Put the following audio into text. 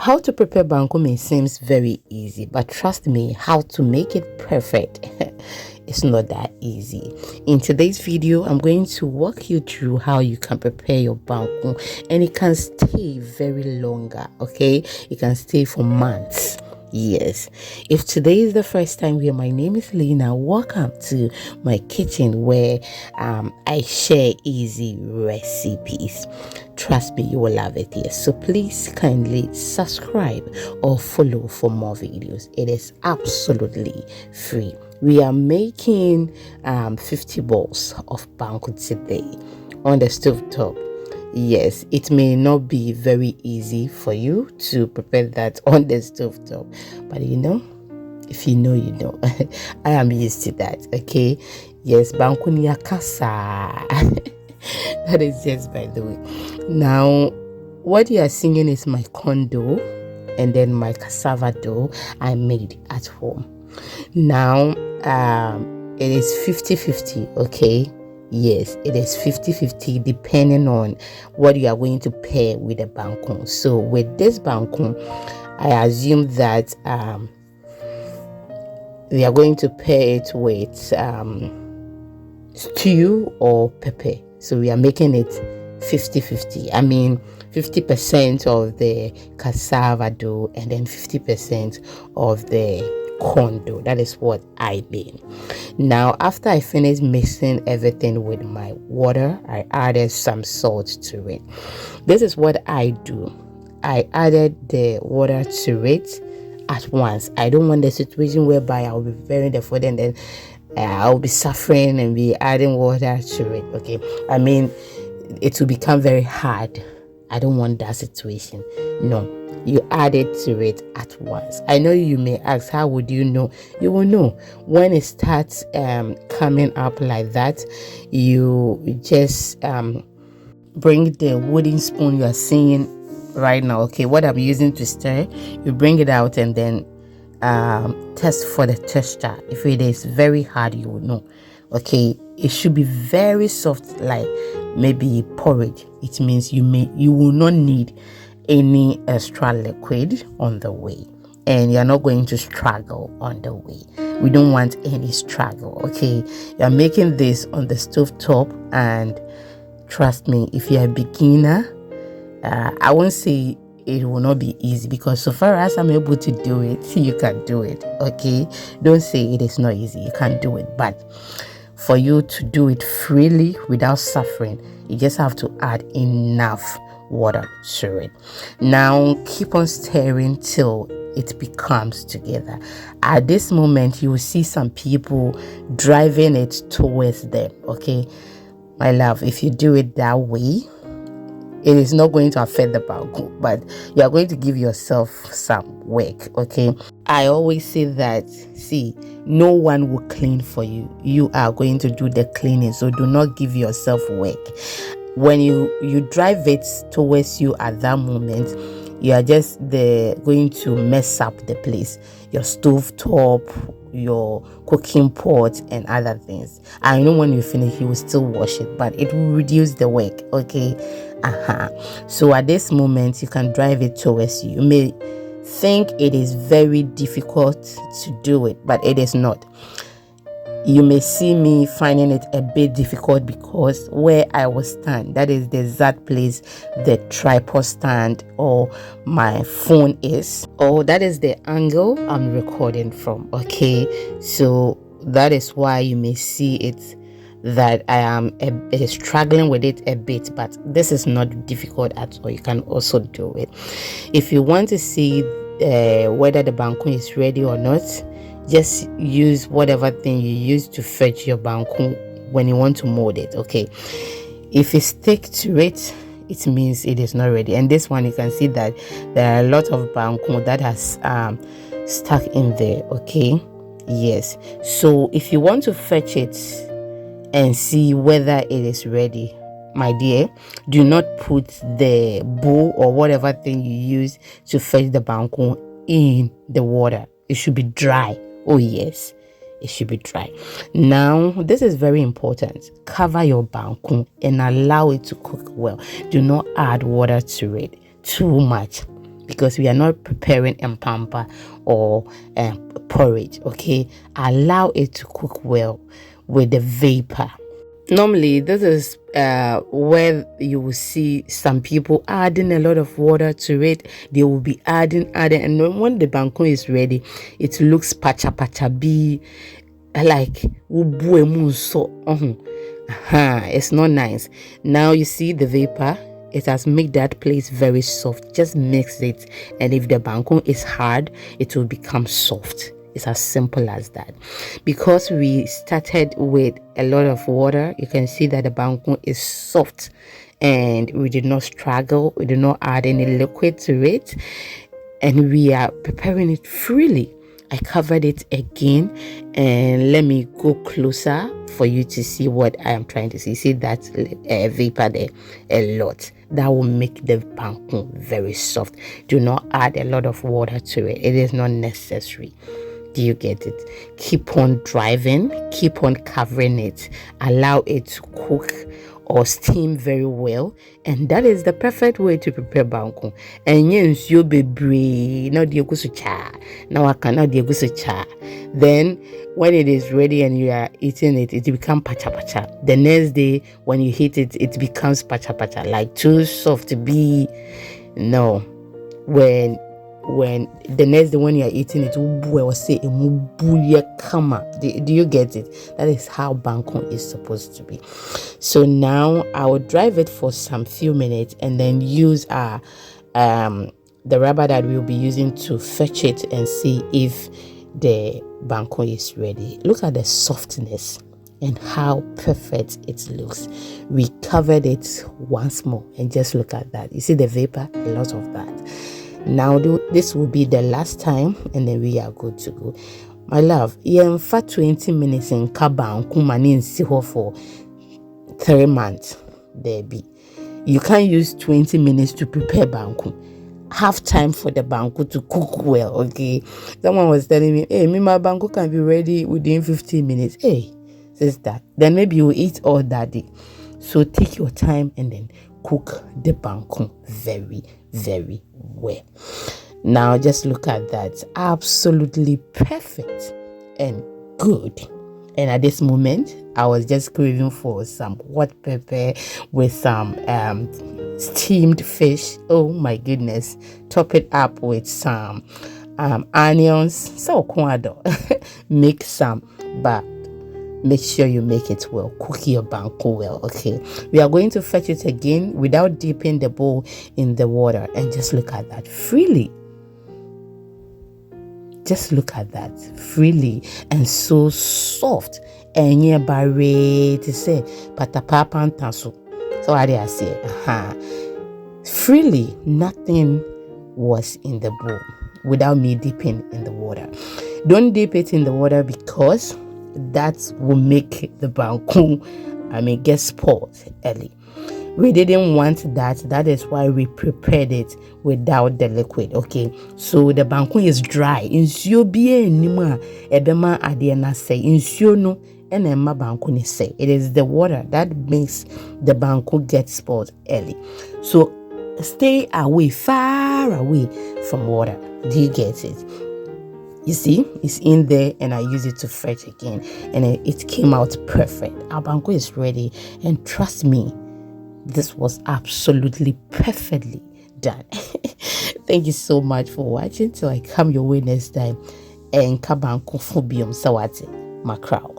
How to prepare banku may seems very easy, but trust me, how to make it perfect it's not that easy. In today's video, I'm going to walk you through how you can prepare your banku, and it can stay very longer. Okay, it can stay for months. Yes, if today is the first time here, my name is Lena. Welcome to my kitchen where I share easy recipes. Trust me, you will love it here. So please kindly subscribe or follow for more videos. It is absolutely free. We are making 50 balls of banku today on the stove top. Yes, it may not be very easy for you to prepare that on the stove top, but you know, if you know, you know. I am used to that. Okay, yes, banku nyakasa. That is just by the way. Now, what you are seeing is my corn dough and then my cassava dough I made at home. Now, it is 50-50. Okay. Yes, it is 50-50 depending on what you are going to pair with the banku. So with this banku, I assume that we are going to pair it with stew or pepper. So we are making it 50-50. I mean 50% of the cassava dough and then 50% of the corn dough. That is what I mean. Now, after I finished mixing everything with my water, I added some salt to it. This is what I do. I added the water to it at once. I don't want the situation whereby I'll be preparing the food and then I'll be suffering and be adding water to it. Okay, I mean it will become very hard. I don't want that situation. No, you add it to it at once. I know you may ask, how would you know? You will know when it starts coming up like that. You just bring the wooden spoon you are seeing right now. Okay, what I'm using to stir, you bring it out and then test for the texture. If it is very hard, you will know. Okay, it should be very soft, like maybe porridge. It means you will not need any extra liquid on the way, and you're not going to struggle on the way. We don't want any struggle. Okay, you're making this on the stove top, and trust me, if you're a beginner, I won't say it will not be easy, because so far as I'm able to do it, you can do it. Okay, don't say it is not easy, you can't do it. But for you to do it freely without suffering, you just have to add enough water to it. Now keep on stirring till it becomes together. At this moment, you will see some people driving it towards them. Okay, my love, if you do it that way, it is not going to affect the banku, but you are going to give yourself some work. Okay, I always say that, see, no one will clean for you. You are going to do the cleaning, so do not give yourself work. When you drive it towards you at that moment, you are just going to mess up the place, your stove top, your cooking pot and other things. I know when you finish, you will still wash it, but it will reduce the work. Okay, so at this moment, you can drive it towards you. You may think it is very difficult to do it, but it is not. You may see me finding it a bit difficult because where I will stand, that is the exact place the tripod stand or my phone is, or that is the angle I'm recording from. Okay, so that is why you may see it that I am struggling with it a bit, but this is not difficult at all. You can also do it. If you want to see whether the banku is ready or not, just use whatever thing you use to fetch your banku when you want to mold it. Okay, if you stick to it, it means it is not ready. And this one, you can see that there are a lot of banku that has stuck in there. Okay, yes, so if you want to fetch it and see whether it is ready, my dear, do not put the bowl or whatever thing you use to fetch the banku in the water. It should be dry. Oh yes, it should be dry. Now, this is very important. Cover your banku and allow it to cook well. Do not add water to it too much. because we are not preparing mpampa or porridge. Okay, allow it to cook well with the vapor. Normally, this is where you will see some people adding a lot of water to it. They will be adding, and when the banku is ready, it looks pacha pacha be like it's not nice. Now you see the vapor. It has made that place very soft. Just mix it, and if the banku is hard, it will become soft. It's as simple as that. Because we started with a lot of water, you can see that the banku is soft, and we did not struggle. We did not add any liquid to it, and we are preparing it freely. I covered it again, and let me go closer for you to see what I am trying to see. See that vapor there a lot. That will make the banku very soft. Do not add a lot of water to it. It is not necessary. Do you get it? Keep on driving, keep on covering it, allow it to cook or steam very well, and that is the perfect way to prepare banku. And yes, you be brave. Now the cha. Now I cannot the cha. Then when it is ready and you are eating it, it becomes pacha pacha. The next day when you heat it, it becomes pacha pacha, like too soft to be. No, when the next day when you are eating it, will say do you get it? That is how banku is supposed to be. So now I will drive it for some few minutes and then use the rubber that we'll be using to fetch it and see if the banku is ready. Look at the softness and how perfect it looks. We covered it once more, and just look at that. You see the vapor, a lot of that. Now this will be the last time, and then we are good to go. My love, for 20 minutes in banku mani in siho for 3 months. There be. You can't use 20 minutes to prepare banku. Have time for the banku to cook well, okay? Someone was telling me, hey, my banku can be ready within 15 minutes. Hey, sister, then maybe you eat all that day. So take your time and then cook the banku very, very well. Now just look at that. Absolutely perfect and good. And at this moment, I was just craving for some hot pepper with some steamed fish. Oh my goodness. Top it up with some onions. So make some, but make sure you make it well. Cook your banku well, okay? We are going to fetch it again without dipping the bowl in the water, and just look at that freely. Just look at that freely, and so soft. And yeah, barre to say patapapa and tasso. So what I say, freely, nothing was in the bowl without me dipping in the water. Don't dip it in the water because that will make the banku, get spoiled early. We didn't want that. That is why we prepared it without the liquid. Okay, so the banku is dry. Insio bie nima ebema adiena say insio no enema banku ni say. It is the water that makes the banku get spoiled early. So stay away, far away from water. Do you get it? You see, it's in there, and I use it to fetch again, and it came out perfect. Our banku is ready, and trust me, this was absolutely perfectly done. Thank you so much for watching. Till I come your way next time, and kabanku fubium sawati mackerel.